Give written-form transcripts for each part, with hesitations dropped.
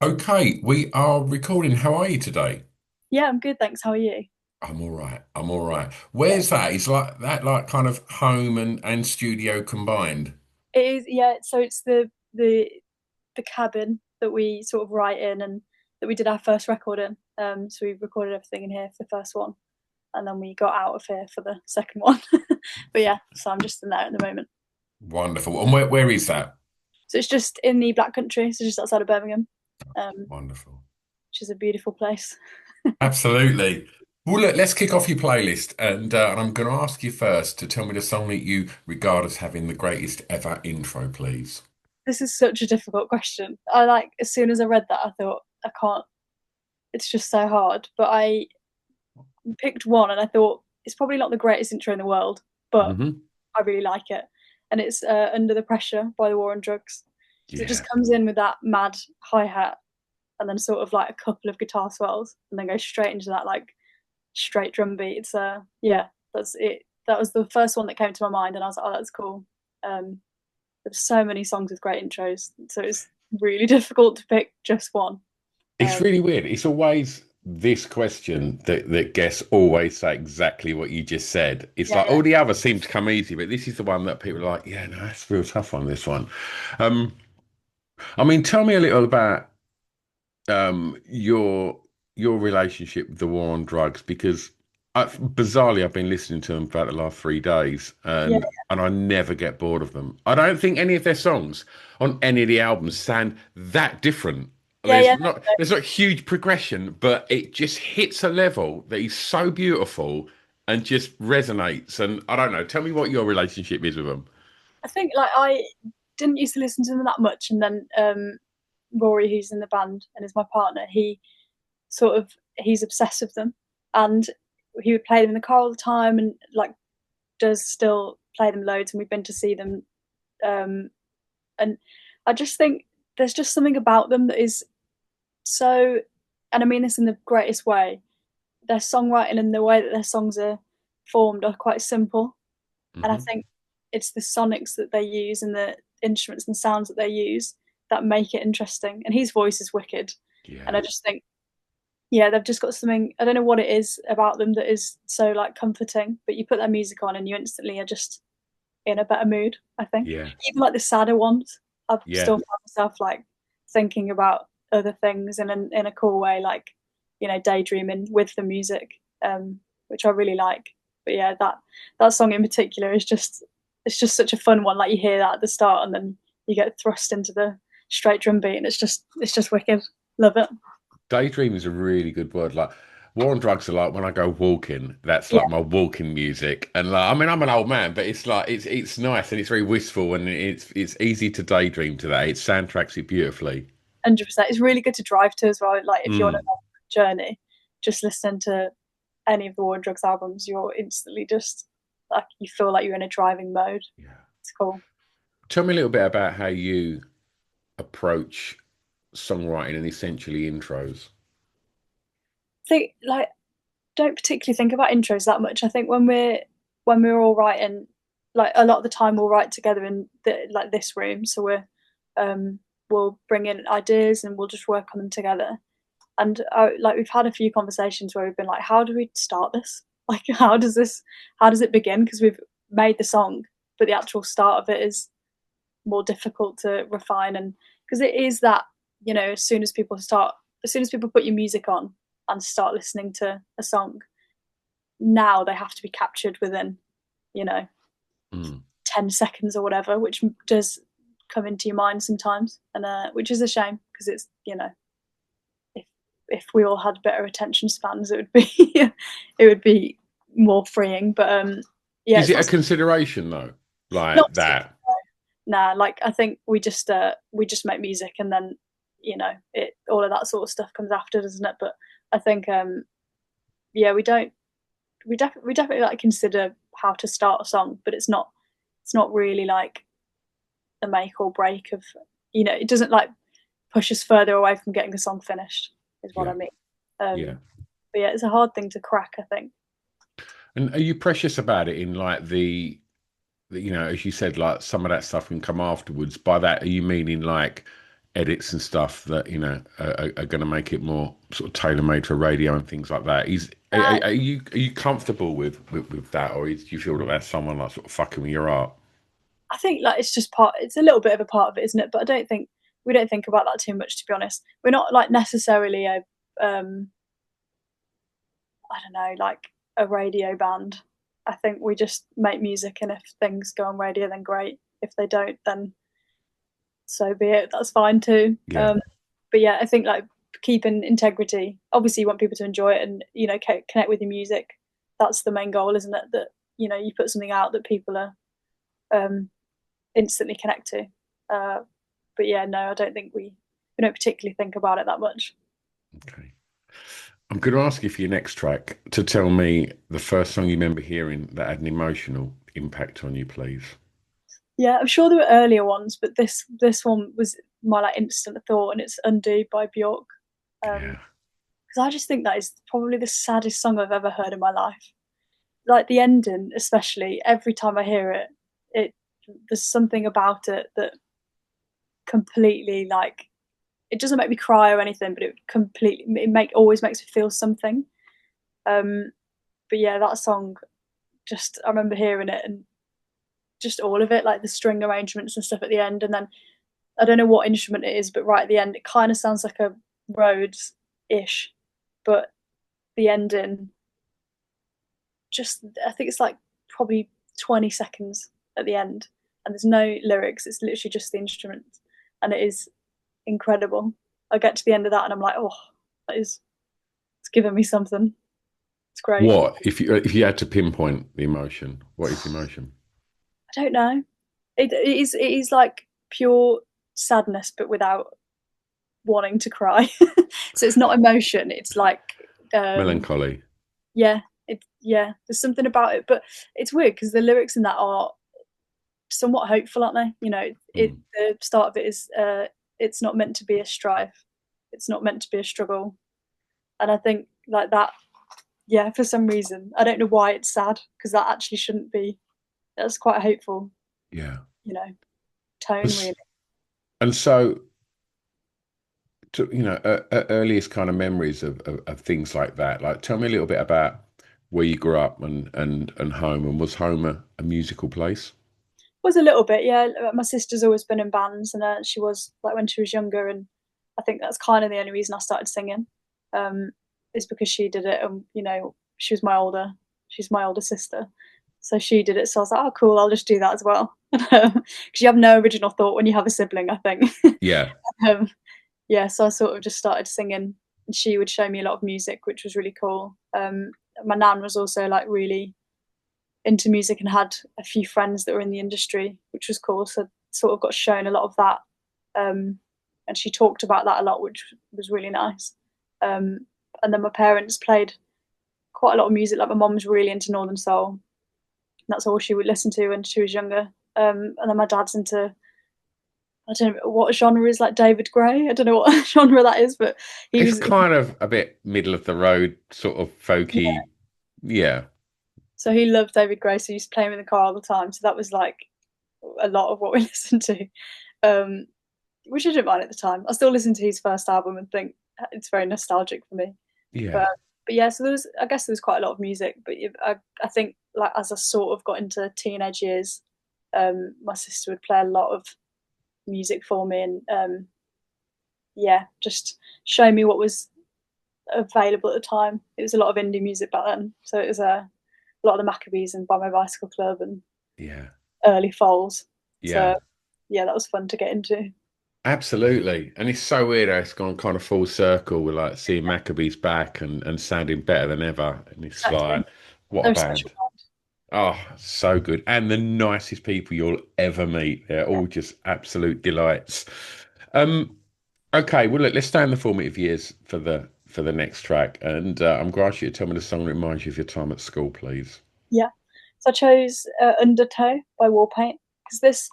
Okay, we are recording. How are you today? Yeah, I'm good, thanks. How are you? I'm all right. I'm all right. Good. Where's that? It's like that, like kind of home and studio combined. It is, yeah. So it's the cabin that we sort of write in and that we did our first record in. So we recorded everything in here for the first one, and then we got out of here for the second one. But yeah, so I'm just in there at the moment. Wonderful. And where is that? So it's just in the Black Country, so just outside of Birmingham, Wonderful. which is a beautiful place. Absolutely. Well, look, let's kick off your playlist, and I'm going to ask you first to tell me the song that you regard as having the greatest ever intro, please. This is such a difficult question. I like as soon as I read that, I thought I can't. It's just so hard. But I picked one, and I thought it's probably not the greatest intro in the world, but Hmm. I really like it. And it's Under the Pressure by the War on Drugs. Because it Yeah. just comes in with that mad hi hat and then sort of like a couple of guitar swells and then goes straight into that like straight drum beat. It's yeah, that's it. That was the first one that came to my mind, and I was like, oh, that's cool. Um, there's so many songs with great intros, so it's really difficult to pick just one. It's Um, really weird. It's always this question that guests always say exactly what you just said. It's yeah, like yeah. all the others seem to come easy, but this is the one that people are like, yeah, no, that's real tough on this one. Um, I mean, tell me a little about your relationship with the war on drugs because bizarrely I've been listening to them for about the last 3 days Yeah, and I never get bored of them. I don't think any of their songs on any of the albums sound that different. yeah, There's yeah. not huge progression, but it just hits a level that is so beautiful and just resonates. And I don't know, tell me what your relationship is with them. I think like I didn't used to listen to them that much, and then Rory, who's in the band and is my partner, he's obsessed with them, and he would play them in the car all the time, and like does still play them loads, and we've been to see them, um, and I just think there's just something about them that is so, and I mean this in the greatest way. Their songwriting and the way that their songs are formed are quite simple, and I Hmm. think it's the sonics that they use and the instruments and sounds that they use that make it interesting. And his voice is wicked, and Yeah. I just think, yeah, they've just got something. I don't know what it is about them that is so like comforting, but you put their music on and you instantly are just in a better mood. I think Yeah. even like the sadder ones, I Yeah. still find myself like thinking about other things in a cool way, like daydreaming with the music, which I really like. But yeah, that song in particular is just it's just such a fun one. Like you hear that at the start, and then you get thrust into the straight drum beat, and it's just wicked. Love it. Daydream is a really good word. Like war on drugs are like when I go walking, that's Yeah, like my walking music. And like I mean I'm an old man, but it's like it's nice and it's very wistful and it's easy to daydream to that. It soundtracks it beautifully. 100%. It's really good to drive to as well. Like if you're on a Mm. long journey, just listening to any of the War on Drugs albums, you're instantly just like you feel like you're in a driving mode. Yeah. It's cool. Tell me a little bit about how you approach songwriting and essentially intros. Think like don't particularly think about intros that much. I think when we're all writing, like a lot of the time we'll write together in like this room. So we'll bring in ideas and we'll just work on them together. And like we've had a few conversations where we've been like, how do we start this? Like, how does it begin? Because we've made the song, but the actual start of it is more difficult to refine. And because it is that, as soon as people put your music on and start listening to a song, now they have to be captured within, you know, Mm. 10 seconds or whatever, which does come into your mind sometimes. And which is a shame because it's, if if we all had better attention spans, it would be it would be more freeing. But yeah, Is it's it not a consideration though? not Like particularly. that? Nah, like I think we just make music and then it all of that sort of stuff comes after, doesn't it? But I think yeah, we definitely like consider how to start a song, but it's not really like the make or break of it doesn't like push us further away from getting the song finished is what I Yeah. mean. Yeah. But yeah, it's a hard thing to crack, I think. And are you precious about it in like as you said, like some of that stuff can come afterwards. By that, are you meaning like edits and stuff that are going to make it more sort of tailor-made for radio and things like that. Uh, Are you comfortable with that, or do you feel that that's someone like sort of fucking with your art? I think like it's just part. It's a little bit of a part of it, isn't it? But I don't think we don't think about that too much, to be honest. We're not like necessarily a I don't know, like a radio band. I think we just make music, and if things go on radio, then great. If they don't, then so be it. That's fine too. Yeah, But yeah, I think like keeping integrity. Obviously, you want people to enjoy it and connect with your music. That's the main goal, isn't it? That you put something out that people are um, instantly connect to. Uh, but yeah, no, I don't think we don't particularly think about it that much. okay. I'm going to ask you for your next track to tell me the first song you remember hearing that had an emotional impact on you, please. Yeah, I'm sure there were earlier ones, but this one was my like instant thought, and it's "Undo" by Bjork. Yeah. Because I just think that is probably the saddest song I've ever heard in my life. Like the ending, especially every time I hear it, it there's something about it that completely like it doesn't make me cry or anything, but it always makes me feel something. Um, but yeah, that song just I remember hearing it and just all of it, like the string arrangements and stuff at the end, and then I don't know what instrument it is, but right at the end, it kind of sounds like a Rhodes ish, but the ending just I think it's like probably 20 seconds at the end, and there's no lyrics. It's literally just the instruments, and it is incredible. I get to the end of that, and I'm like, oh, it's giving me something. It's great. What if you had to pinpoint the emotion? What is the emotion? I don't know. It is like pure sadness, but without wanting to cry. So it's not emotion. It's like um, Melancholy. yeah, yeah. There's something about it, but it's weird because the lyrics in that are somewhat hopeful, aren't they? Mm. The start of it is it's not meant to be a strife. It's not meant to be a struggle, and I think like that. Yeah, for some reason, I don't know why it's sad because that actually shouldn't be. That's quite a hopeful, Yeah. you know, tone And really. and so, earliest kind of memories of things like that. Like, tell me a little bit about where you grew up and home, and was home a musical place? Was a little bit, yeah. My sister's always been in bands, and she was like when she was younger, and I think that's kind of the only reason I started singing. Um, is because she did it, and she was she's my older sister, so she did it. So I was like, oh, cool, I'll just do that as well. Because you have no original thought when you have a sibling, I think. Yeah. um, yeah, so I sort of just started singing, and she would show me a lot of music, which was really cool. My nan was also like really into music and had a few friends that were in the industry, which was cool. So sort of got shown a lot of that, and she talked about that a lot, which was really nice. Um, and then my parents played quite a lot of music. Like my mom was really into Northern Soul. And that's all she would listen to when she was younger. And then my dad's into I don't know what genre is like David Gray. I don't know what genre that is, but he It's was kind of a bit middle of the road, sort of yeah. folky. Yeah. So he loved David Gray. So he used to play him in the car all the time. So that was like a lot of what we listened to. Um, which I didn't mind at the time. I still listen to his first album and think it's very nostalgic for me. Yeah. But yeah, so I guess there was quite a lot of music. But I think like as I sort of got into teenage years, my sister would play a lot of music for me, and yeah, just show me what was available at the time. It was a lot of indie music back then, so it was a lot of the Maccabees and Buy My Bicycle Club and Yeah. early Foals. So Yeah. yeah, that was fun to get into. Absolutely. And it's so weird how it's gone kind of full circle with like seeing Maccabees back and sounding better than ever. And it's Exactly. like, what a They're a special band. Oh, so good. And the nicest people you'll ever meet. They're band. all just absolute delights. Um, okay, well look, let's stay in the formative years for the next track. And I'm going to ask you to tell me the song that reminds you of your time at school, please. Yeah. So I chose Undertow by Warpaint because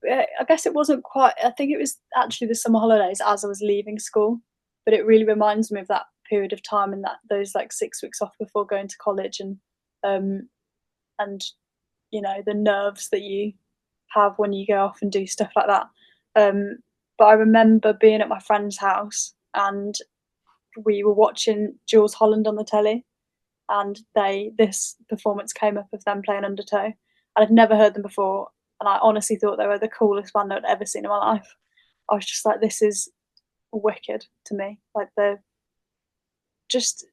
I guess it wasn't quite, I think it was actually the summer holidays as I was leaving school, but it really reminds me of that period of time and that those like 6 weeks off before going to college um, and, the nerves that you have when you go off and do stuff like that. Um, But I remember being at my friend's house and we were watching Jules Holland on the telly, and this performance came up of them playing Undertow. And I'd never heard them before, and I honestly thought they were the coolest band I'd ever seen in my life. I was just like, this is wicked to me. Like they're just,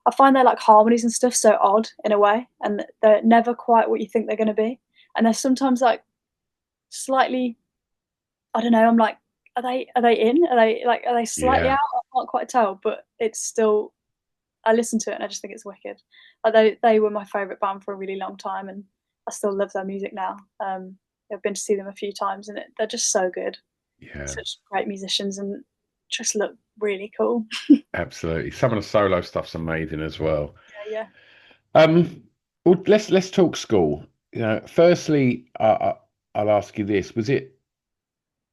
I find their like harmonies and stuff so odd in a way, and they're never quite what you think they're going to be. And they're sometimes like slightly, I don't know. I'm like, are they in? Are they slightly Yeah, out? I can't quite tell, but it's still. I listen to it and I just think it's wicked. Like they were my favourite band for a really long time, and I still love their music now. I've been to see them a few times, and they're just so good. yeah, Such great musicians, and just look really cool. absolutely. Some of the solo stuff's amazing as well. Yeah, yeah. Um, well, let's talk school. Firstly, I'll ask you this: was it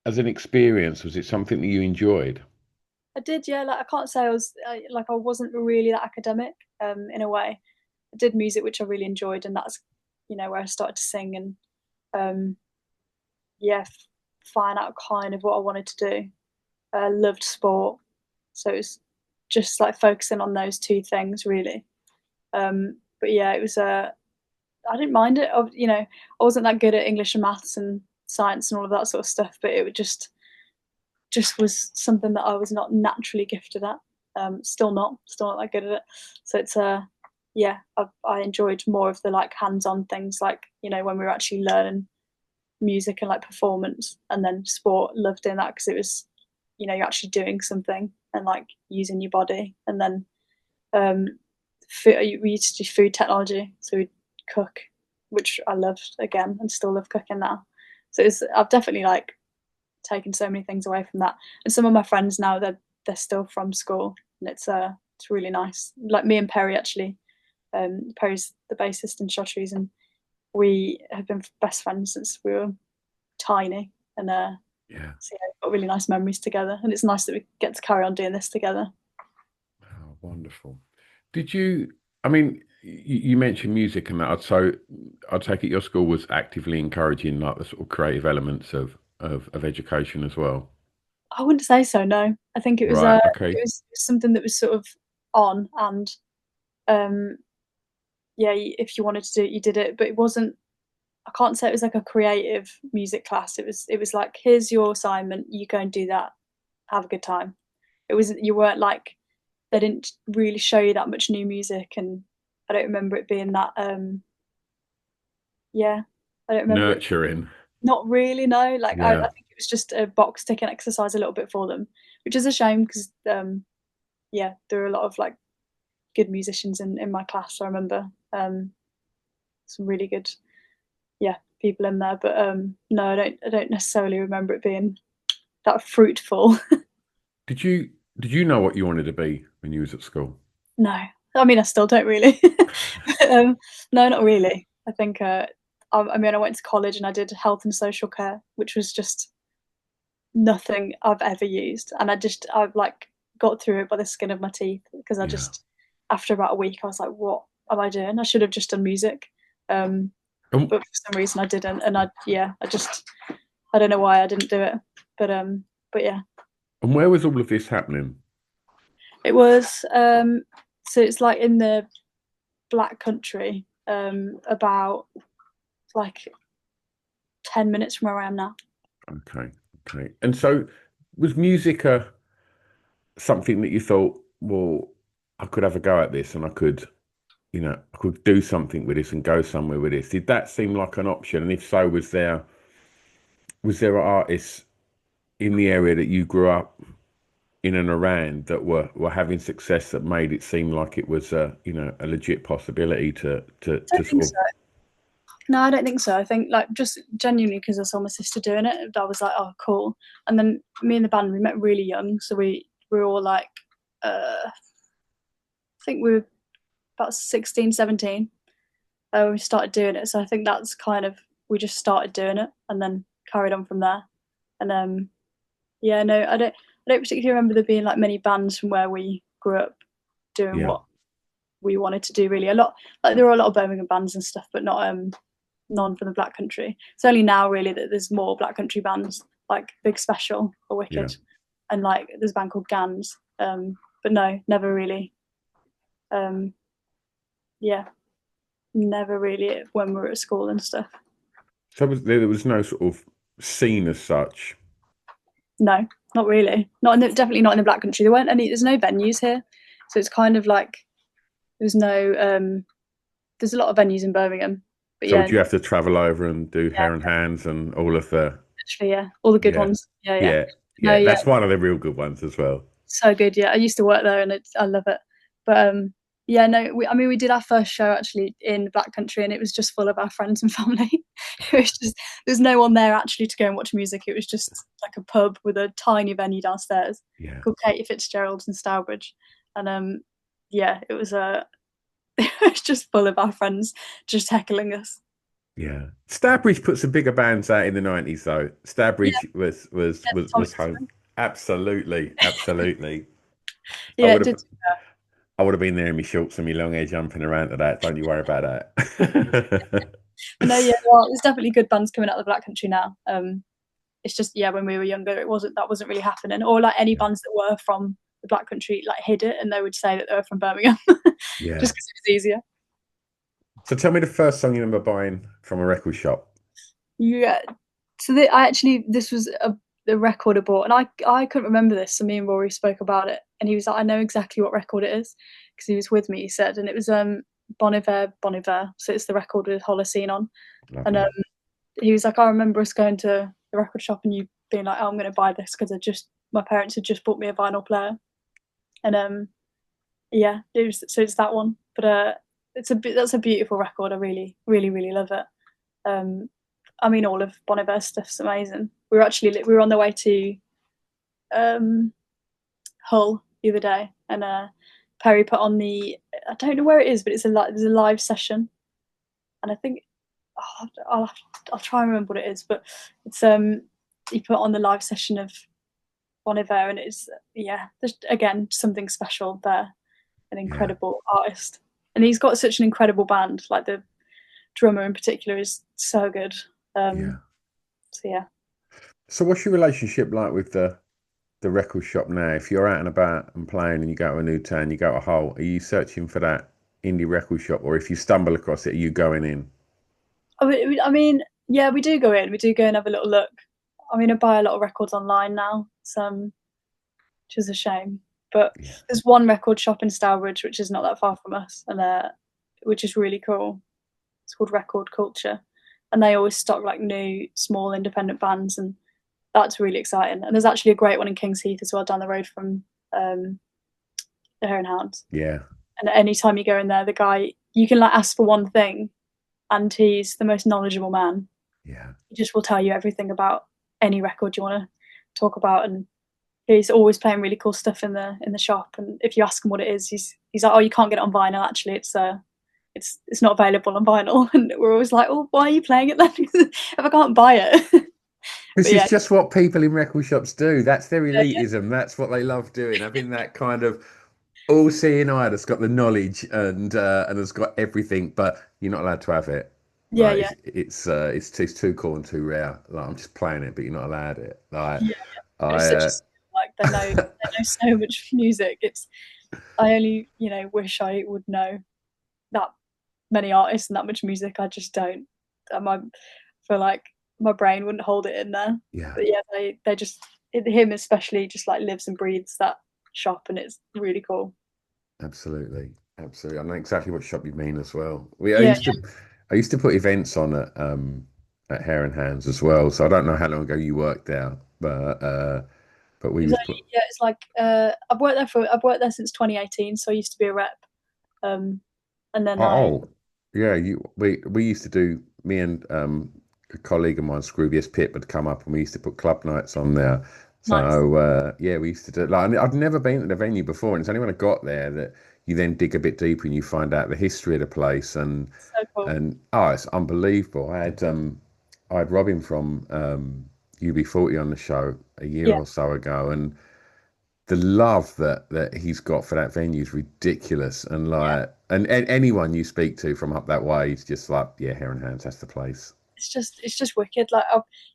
as an experience? Was it something that you enjoyed? I did, yeah. Like I can't say like I wasn't really that academic. In a way, I did music which I really enjoyed, and that's where I started to sing and um, yeah, find out kind of what I wanted to do. I loved sport, so it was just like focusing on those two things really. But yeah, it was I didn't mind it. I wasn't that good at English and maths and science and all of that sort of stuff, but it would just was something that I was not naturally gifted at. Still not that good at it. So it's yeah, I enjoyed more of the like hands-on things, like when we were actually learning music and like performance, and then sport. Loved doing that because it was you're actually doing something and like using your body. And then um, we used to do food technology, so we'd cook, which I loved again and still love cooking now. So I've definitely like taken so many things away from that. And some of my friends now, they're still from school, and it's really nice. Like me and Perry actually, Perry's the bassist in Chartreuse, and we have been best friends since we were tiny, and Yeah. so yeah, we've got really nice memories together, and it's nice that we get to carry on doing this together. Oh, wonderful. Did you, I mean, you mentioned music and that, so I take it your school was actively encouraging like the sort of creative elements of education as well. I wouldn't say so. No, I think Right. it Okay. was something that was sort of on, and um, yeah, if you wanted to do it, you did it, but it wasn't. I can't say it was like a creative music class. It was like, here's your assignment, you go and do that, have a good time. It was You weren't like, they didn't really show you that much new music, and I don't remember it being that yeah, I don't remember it. Nurturing. Not really, no. Like I Yeah. think it was just a box ticking exercise a little bit for them, which is a shame because yeah, there were a lot of like good musicians in my class. I remember some really good yeah people in there, but no, I don't necessarily remember it being that fruitful. Did you know what you wanted to be when you was at school? No, I mean I still don't really. um, no, not really. I think I mean I went to college and I did health and social care, which was just nothing I've ever used, and I've like got through it by the skin of my teeth because I Yeah. just after about a week I was like, what am I doing? I should have just done music, um, And, but for some reason I didn't, and I don't know why I didn't do it, but yeah, and where was all of this happening? it was so it's like in the Black Country, about like 10 minutes from where I am now. Okay. Okay. And so was music something that you thought, well, I could have a go at this and I could do something with this and go somewhere with this. Did that seem like an option? And if so, was there artists in the area that you grew up in and around that were having success that made it seem like it was a legit possibility I to don't think sort of so. No, I don't think so. I think like just genuinely because I saw my sister doing it, I was like, oh, cool. And then me and the band, we met really young, so we were all like, I think we were about 16, 17. When we started doing it. So I think that's kind of we just started doing it and then carried on from there. And yeah, no, I don't particularly remember there being like many bands from where we grew up doing yeah. what we wanted to do. Really, a lot like there were a lot of Birmingham bands and stuff, but not none from the Black Country. It's only now really that there's more Black Country bands. like Big Special or Yeah. Wicked, and like there's a band called Gans. But no, never really. Um, yeah, never really when we were at school and stuff. So there was no sort of scene as such. No, not really. Not in the, definitely not in the Black Country. There weren't any. There's no venues here, so it's kind of like there's no. There's a lot of venues in Birmingham, but So yeah, would you have to travel over and do yeah, Hair and Hands and all of the, actually, yeah, all the good yeah, ones. Yeah, yeah. yeah, No, yeah. yeah, That's one of the real good ones as well. so good. Yeah, I used to work there, and I love it. But yeah, no, I mean, we did our first show actually in Black Country, and it was just full of our friends and family. It was just there's no one there actually to go and watch music. It was just like a pub with a tiny venue downstairs Yeah, called Katie Fitzgerald's in Stourbridge, and yeah, it was it was just full of our friends just heckling us. yeah. Starbridge put some bigger bands out in the 90s though. Yeah, Starbridge was was yeah, was Tom was home. Eastman. Absolutely, absolutely. I Yeah, would it have did. I would have been there in my shorts and my long hair jumping around to that. Don't you worry about that. But no, yeah, well, there's definitely good bands coming out of the Black Country now. It's just yeah, when we were younger, that wasn't really happening. Or like any Yeah. bands that were from the Black Country like hid it, and they would say that they were from Birmingham, Yeah. just because it was easier. So tell me the first song you remember buying from a record shop. Yeah. So I actually this was a record I bought, and I couldn't remember this. So me and Rory spoke about it, and he was like, "I know exactly what record it is," because he was with me. He said, and it was Bon Iver, Bon Iver. So it's the record with Holocene on, and Lovely. he was like, "I remember us going to the record shop and you being like, oh, I'm going to buy this because I just my parents had just bought me a vinyl player,' and yeah, it was so it's that one, but that's a beautiful record. I really, really, really love it. Um, I mean, all of Bon Iver's stuff's amazing. We were on the way to um, Hull the other day, and Perry put on I don't know where it is, but there's a live session, and I think oh, I'll try and remember what it is, but it's he put on the live session of Bon Iver, and it's yeah, there's again something special there, an Yeah. incredible artist, and he's got such an incredible band. Like the drummer in particular is so good. Yeah. So yeah, So what's your relationship like with the record shop now? If you're out and about and playing and you go to a new town, you go to Hull, are you searching for that indie record shop? Or if you stumble across it, are you going in? I mean, yeah, we do go in, we do go and have a little look. I mean, I buy a lot of records online now, which is a shame. But Yeah. there's one record shop in Stourbridge, which is not that far from us, and which is really cool. It's called Record Culture, and they always stock like new small independent bands, and that's really exciting. And there's actually a great one in Kings Heath as well, down the road from um, the Hare and Hounds. Yeah. And anytime you go in there, the guy you can like ask for one thing, and he's the most knowledgeable man. Yeah. He just will tell you everything about any record you want to talk about, and he's always playing really cool stuff in the shop. And if you ask him what it is, he's like, "Oh, you can't get it on vinyl. Actually, it's not available on vinyl." And we're always like, "Oh, why are you playing it then? If I can't buy it." This But is yeah, just what people in record shops do. That's their yeah, elitism. That's what they love doing. Having that kind of all-seeing eye that's got the knowledge and has got everything, but you're not allowed to have it. yeah, Like yeah, it's too cool and too rare. Like I'm just playing it, but you're not allowed it. Like yeah. It's I such a like they know so much music. It's I only wish I would know that many artists and that much music. I just don't. I feel like my brain wouldn't hold it in there. yeah, But yeah, they just him especially just like lives and breathes that shop, and it's really cool. absolutely, absolutely. I know exactly what shop you mean as well. Yeah, I used to put events on at Hare and Hands as well. So I don't know how long ago you worked there, but we it's was only put. yeah, it's like I've worked there since 2018, so I used to be a rep, um, and then Oh, yeah. We used to do me and a colleague of mine, Scroobius Pip, would come up and we used to put club nights on there. nice, So yeah, we used to do like I'd never been to the venue before, and it's only when I got there that you then dig a bit deeper and you find out the history of the place so cool. and oh, it's unbelievable. I had Robin from UB40 on the show a year Yeah, or so ago, and the love that he's got for that venue is ridiculous. And yeah. and anyone you speak to from up that way is just like, yeah, Hair and Hands, that's the place. It's just wicked. Like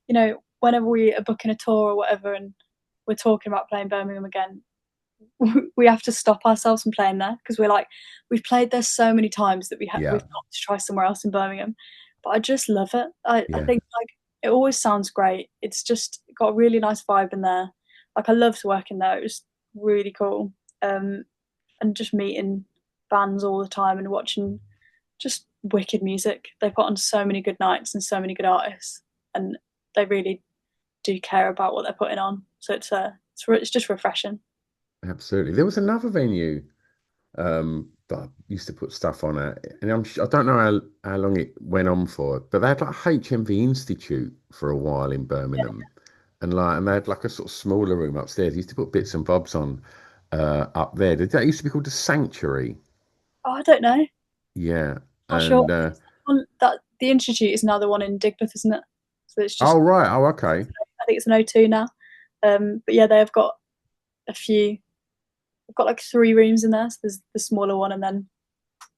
you know, whenever we are booking a tour or whatever, and we're talking about playing Birmingham again, we have to stop ourselves from playing there because we're like, we've played there so many times that we've Yeah, got to try somewhere else in Birmingham. But I just love it. I yeah, think like it always sounds great. It's just got a really nice vibe in there. Like I loved working there. It was really cool. Um, and just meeting bands all the time and watching just wicked music. They put on so many good nights and so many good artists, and they really do care about what they're putting on. So it's just refreshing. absolutely. There was another venue that I used to put stuff on at, and I don't know how long it went on for, but they had like HMV Institute for a while in Birmingham, and they had like a sort of smaller room upstairs. Used to put bits and bobs on up there. That used to be called the Sanctuary. Oh, I don't know. Yeah, Not sure. and That the institute is now the one in Digbeth, isn't it? So it's oh just right, oh okay, I think it's an O2 now. But yeah, they have got a few. They've got like three rooms in there. So there's the smaller one, and then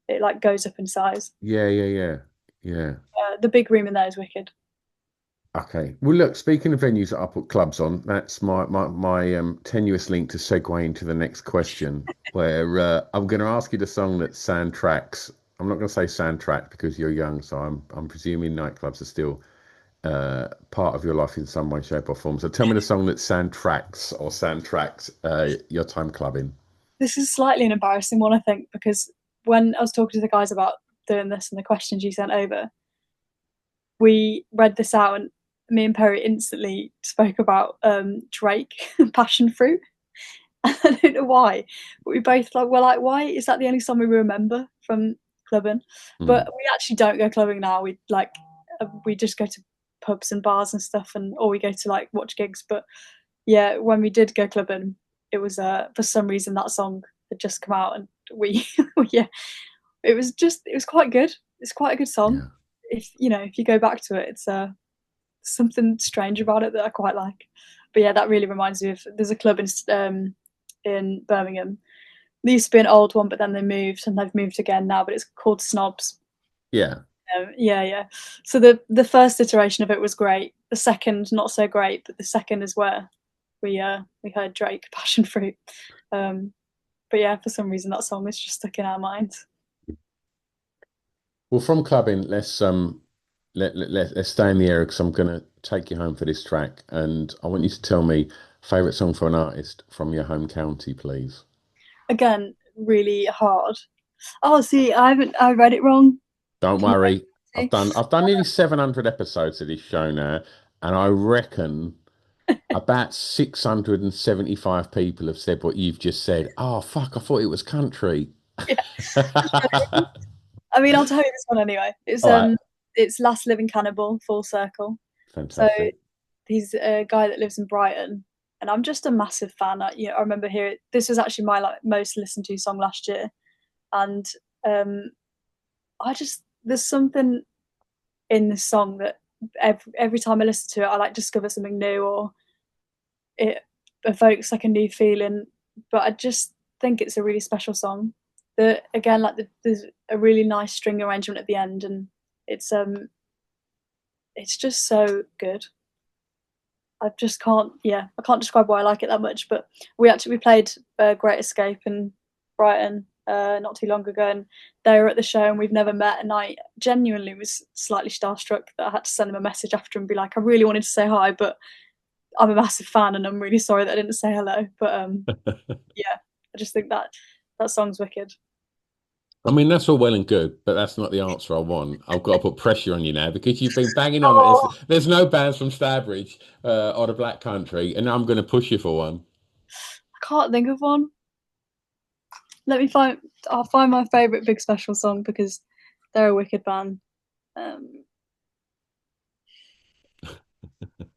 it like goes up in size. yeah, yeah, yeah, yeah. The big room in there is wicked. Okay. Well, look, speaking of venues that I put clubs on, that's my tenuous link to segue into the next question, where I'm going to ask you the song that soundtracks. I'm not going to say soundtrack because you're young, so I'm presuming nightclubs are still part of your life in some way, shape, or form. So tell me the song that soundtracks your time clubbing. This is slightly an embarrassing one, I think, because when I was talking to the guys about doing this and the questions you sent over, we read this out, and me and Perry instantly spoke about Drake, Passion Fruit. I don't know why, but we both like were like, why is that the only song we remember from clubbing? But Mm, we actually don't go clubbing now. We like we just go to pubs and bars and stuff, and or we go to like watch gigs. But yeah, when we did go clubbing, it was for some reason that song had just come out, and we yeah, it was quite good. It's quite a good song. yeah. If you know, if you go back to it, it's something strange about it that I quite like. But yeah, that really reminds me of there's a club in Birmingham. They used to be an old one, but then they moved and they've moved again now. But it's called Snobs. Yeah. Yeah, yeah. So the first iteration of it was great. The second, not so great, but the second is where we heard Drake Passion Fruit. Um, but yeah, for some reason that song is just stuck in our minds. Well, from clubbing, let's stay in the area because I'm gonna take you home for this track, and I want you to tell me favorite song for an artist from your home county, please. Again, really hard. Oh, see, I read it wrong. Don't Can you worry, see? I've done nearly 700 episodes of this show now, and I reckon about 675 people have said what you've just said. Oh fuck, I thought it was country. Yeah. I mean, I'll tell you this one anyway. All right, It's Last Living Cannibal, Full Circle. So fantastic. he's a guy that lives in Brighton, and I'm just a massive fan. I remember hearing this was actually my like most listened to song last year, and um, I just there's something in this song that every time I listen to it, I like discover something new, or it evokes like a new feeling. But I just think it's a really special song. The again, like there's a really nice string arrangement at the end, and it's um it's just so good. I just can't, yeah, I can't describe why I like it that much. But we played Great Escape in Brighton not too long ago, and they were at the show, and we've never met. And I genuinely was slightly starstruck that I had to send them a message after and be like, I really wanted to say hi, but I'm a massive fan, and I'm really sorry that I didn't say hello. But yeah, I just think that song's wicked. I mean, that's all well and good, but that's not the answer I want. I've got to put pressure on you now because you've been banging on it. Oh, There's no bands from Stourbridge or the Black Country, and I'm going to push you for one. I can't think of one. Let me find. I'll find my favourite Big Special song because they're a wicked band. Um,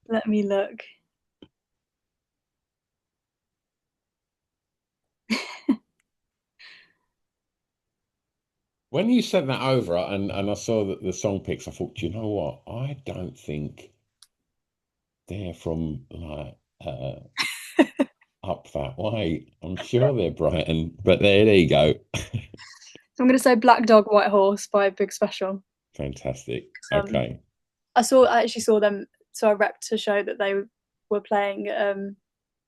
Let me look. When you sent that over and I saw that the song picks, I thought, "Do you know what? I don't think they're from like up that way. I'm sure they're Brighton, but there you go. So I'm going to say Black Dog White Horse by Big Special. Fantastic. Um, Okay. I actually saw them so I repped a show that they were playing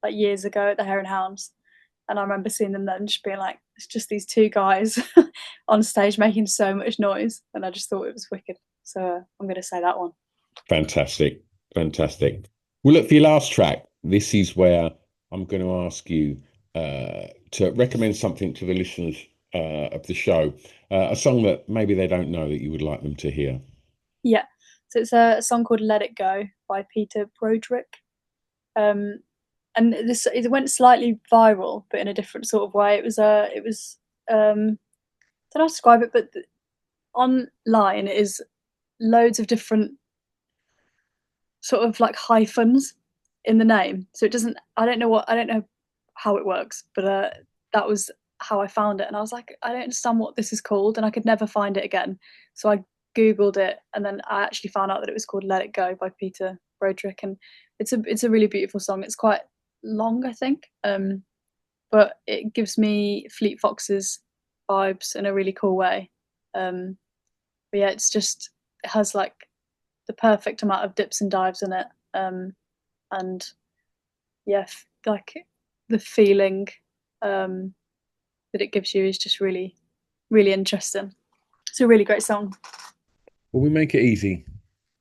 like years ago at the Hare and Hounds, and I remember seeing them then, just being like, it's just these two guys on stage making so much noise, and I just thought it was wicked. So I'm going to say that one. Fantastic. Fantastic. Well, look, for your last track, this is where I'm going to ask you to recommend something to the listeners of the show, a song that maybe they don't know that you would like them to hear. Yeah, so it's a song called "Let It Go" by Peter Broderick. Um, and this it went slightly viral, but in a different sort of way. I don't know how to describe it, but online it is loads of different sort of like hyphens in the name. So it doesn't. I don't know how it works, but that was how I found it, and I was like, I don't understand what this is called, and I could never find it again. So I googled it, and then I actually found out that it was called "Let It Go" by Peter Broderick, and it's a really beautiful song. It's quite long, I think, but it gives me Fleet Foxes vibes in a really cool way. But yeah, it has like the perfect amount of dips and dives in it, and yeah, like the feeling um, that it gives you is just really interesting. It's a really great song. Well, we make it easy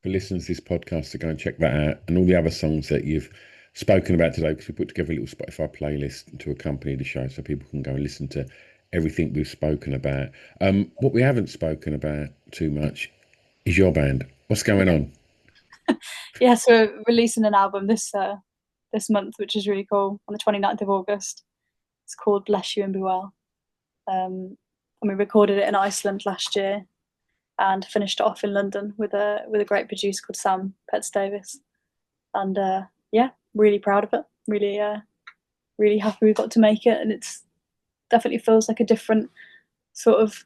for listeners to this podcast to go and check that out and all the other songs that you've spoken about today, because we put together a little Spotify playlist to accompany the show so people can go and listen to everything we've spoken about. What we haven't spoken about too much is your band. What's going on? Yeah, so we're releasing an album this month, which is really cool, on the 29th of August. It's called Bless You and Be Well. And we recorded it in Iceland last year and finished it off in London with a great producer called Sam Petts Davis. And yeah, really proud of it. Really happy we got to make it, and it's definitely feels like a different sort of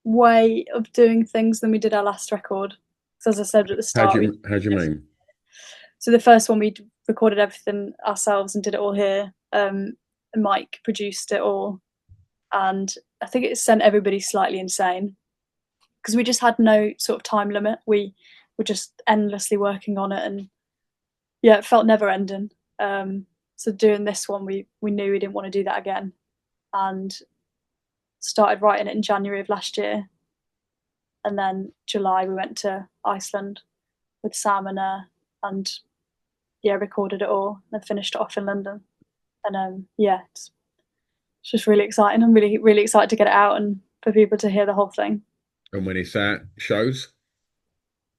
way of doing things than we did our last record. So as I said at the start, How do you mean? so the first one we recorded everything ourselves and did it all here. And Mike produced it all, and I think it sent everybody slightly insane because we just had no sort of time limit. We were just endlessly working on it, and yeah, it felt never ending. So doing this one, we knew we didn't want to do that again, and started writing it in January of last year, and then July we went to Iceland with Sam and yeah, recorded it all and finished it off in London. And yeah, it's just really exciting. I'm really excited to get it out and for people to hear the whole thing. And when it's at shows,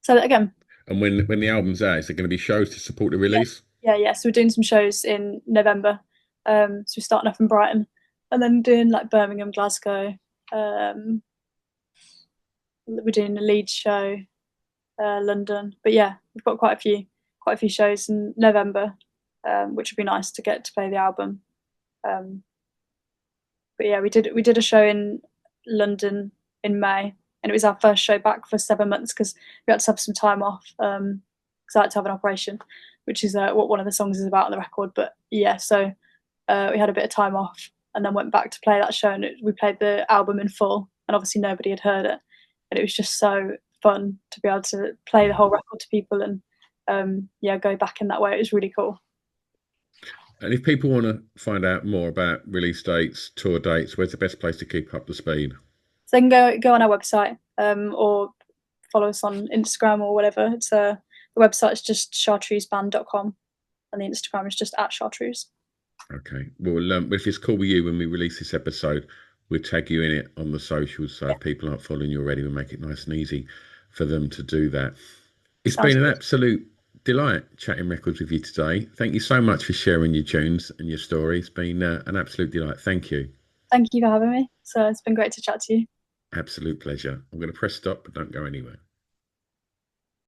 So again, and when the album's out, is there going to be shows to support the yeah, release? yeah. So we're doing some shows in November. So we're starting off in Brighton, and then doing like Birmingham, Glasgow. We're doing a Leeds show, London. But yeah, we've got quite a few shows in November, which would be nice to get to play the album. Um, but yeah, we did a show in London in May, and it was our first show back for 7 months because we had to have some time off because I had to have an operation, which is what one of the songs is about on the record. But yeah, so we had a bit of time off and then went back to play that show, and we played the album in full, and obviously nobody had heard it, and it was just so fun to be able to play the whole record to people and yeah, go back in that way. It was really cool. And if people want to find out more about release dates, tour dates, where's the best place to keep up the speed? So they can go on our website or follow us on Instagram or whatever. It's the website is just chartreuseband.com, and the Instagram is just at chartreuse. Okay. Well, if it's cool with you when we release this episode, we'll tag you in it on the socials. So if people aren't following you already, we'll make it nice and easy for them to do that. It's Sounds been an good. absolute delight chatting records with you today. Thank you so much for sharing your tunes and your story. It's been an absolute delight. Thank you. Thank you for having me. So it's been great to chat to you. Absolute pleasure. I'm going to press stop, but don't go anywhere.